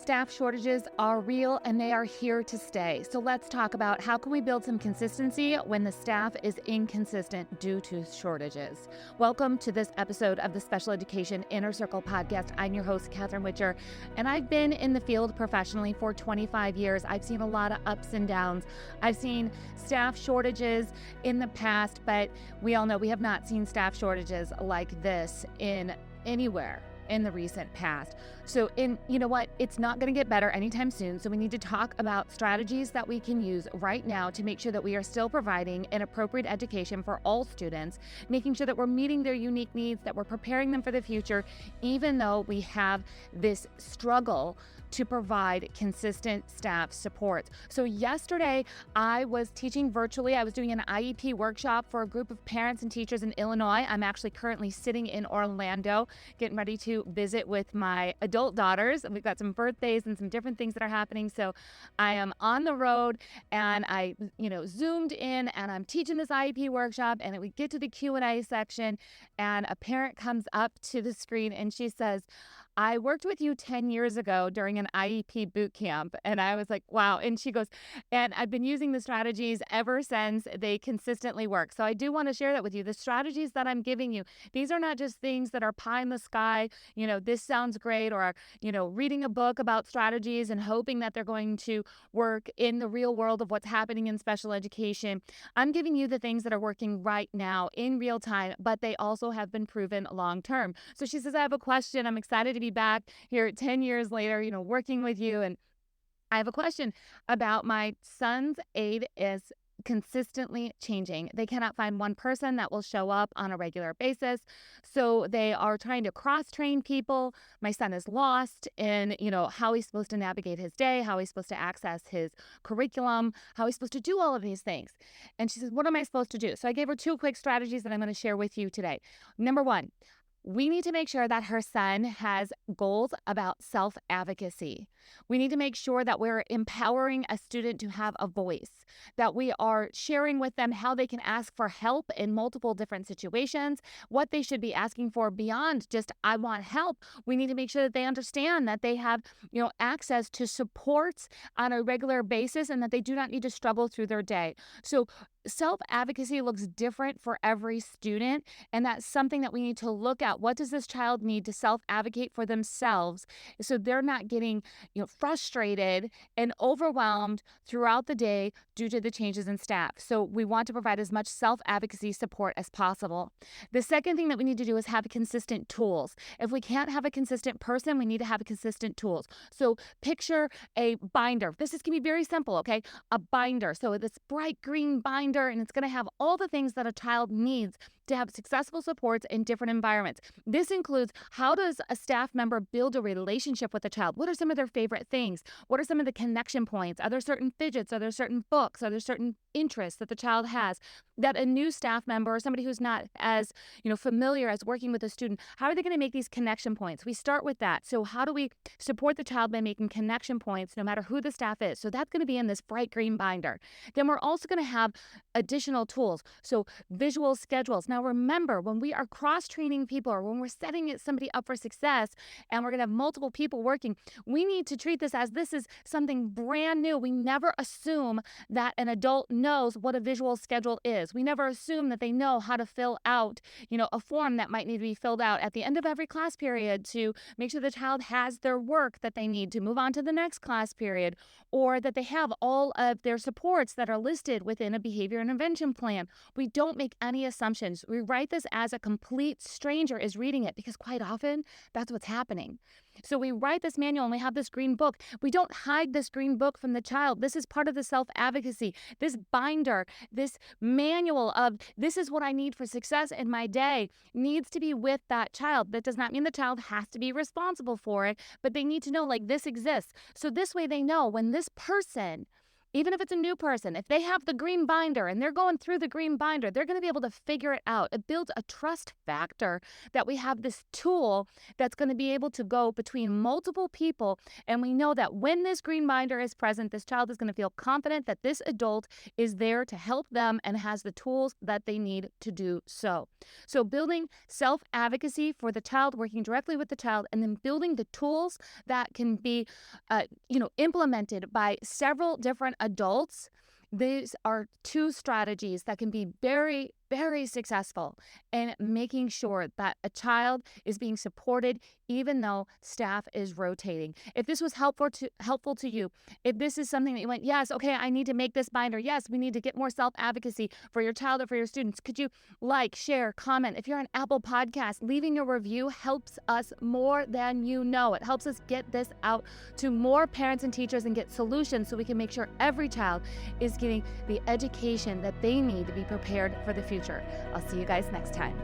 Staff shortages are real and they are here to stay. So let's talk about how can we build some consistency when the staff is inconsistent due to shortages. Welcome to this episode of the Special Education Inner Circle podcast. I'm your host, Catherine Witcher, and I've been in the field professionally for 25 years. I've seen a lot of ups and downs. I've seen staff shortages in the past, but we all know we have not seen staff shortages like this in anywhere in the recent past. So you know what? It's not going to get better anytime soon. So we need to talk about strategies that we can use right now to make sure that we are still providing an appropriate education for all students, making sure that we're meeting their unique needs, that we're preparing them for the future, even though we have this struggle to provide consistent staff support. So yesterday I was teaching virtually. I was doing an IEP workshop for a group of parents and teachers in Illinois. I'm actually currently sitting in Orlando, getting ready to visit with my adult daughters. We've got some birthdays and some different things that are happening. So I am on the road and I, zoomed in and I'm teaching this IEP workshop, and we get to the Q&A section and a parent comes up to the screen and she says, "I worked with you 10 years ago during an IEP boot camp." And I was like, wow. And she goes, "And I've been using the strategies ever since. They consistently work." So I do want to share that with you. The strategies that I'm giving you, these are not just things that are pie in the sky. This sounds great, or, reading a book about strategies and hoping that they're going to work in the real world of what's happening in special education. I'm giving you the things that are working right now in real time, but they also have been proven long term. So she says, "I have a question. I'm excited to be back here 10 years later, working with you. And I have a question about my son's aide is consistently changing. They cannot find one person that will show up on a regular basis. So they are trying to cross-train people. My son is lost in, how he's supposed to navigate his day, how he's supposed to access his curriculum, how he's supposed to do all of these things." And she says, "What am I supposed to do?" So I gave her two quick strategies that I'm going to share with you today. Number one, we need to make sure that her son has goals about self-advocacy. We need to make sure that we're empowering a student to have a voice, that we are sharing with them how they can ask for help in multiple different situations, what they should be asking for beyond just, "I want help." We need to make sure that they understand that they have, access to supports on a regular basis and that they do not need to struggle through their day. So self-advocacy looks different for every student, and that's something that we need to look at. What does this child need to self-advocate for themselves so they're not getting, frustrated and overwhelmed throughout the day due to the changes in staff? So we want to provide as much self-advocacy support as possible. The second thing that we need to do is have consistent tools. If we can't have a consistent person, we need to have consistent tools. So picture a binder. This can be very simple, okay? A binder. So this bright green binder, and it's going to have all the things that a child needs to have successful supports in different environments. This includes, how does a staff member build a relationship with a child? What are some of their favorite things? What are some of the connection points? Are there certain fidgets? Are there certain books? Are there certain interests that the child has that a new staff member or somebody who's not as familiar as working with a student, how are they going to make these connection points? We start with that. So how do we support the child by making connection points no matter who the staff is? So that's going to be in this bright green binder. Then we're also going to have additional tools. So visual schedules. Now remember, when we are cross-training people or when we're setting somebody up for success and we're going to have multiple people working, we need to treat this as this is something brand new. We never assume that an adult knows what a visual schedule is. We never assume that they know how to fill out, a form that might need to be filled out at the end of every class period to make sure the child has their work that they need to move on to the next class period, or that they have all of their supports that are listed within a behavior intervention plan. We don't make any assumptions. We write this as a complete stranger is reading it, because quite often that's what's happening. So we write this manual and we have this green book. We don't hide this green book from the child. This is part of the self-advocacy. This binder, this manual of this is what I need for success in my day needs to be with that child. That does not mean the child has to be responsible for it, but they need to know, like, this exists. So this way they know when this person Even if it's a new person, if they have the green binder and they're going through the green binder, they're going to be able to figure it out. It builds a trust factor that we have this tool that's going to be able to go between multiple people. And we know that when this green binder is present, this child is going to feel confident that this adult is there to help them and has the tools that they need to do so. So building self-advocacy for the child, working directly with the child, and then building the tools that can be implemented by several different adults. These are two strategies that can be very, very successful in making sure that a child is being supported even though staff is rotating. If this was helpful to you, if this is something that you went, yes, okay, I need to make this binder. Yes, we need to get more self-advocacy for your child or for your students. Could you like, share, comment? If you're on Apple Podcasts, leaving a review helps us more than you know. It helps us get this out to more parents and teachers and get solutions so we can make sure every child is getting the education that they need to be prepared for the future. I'll see you guys next time.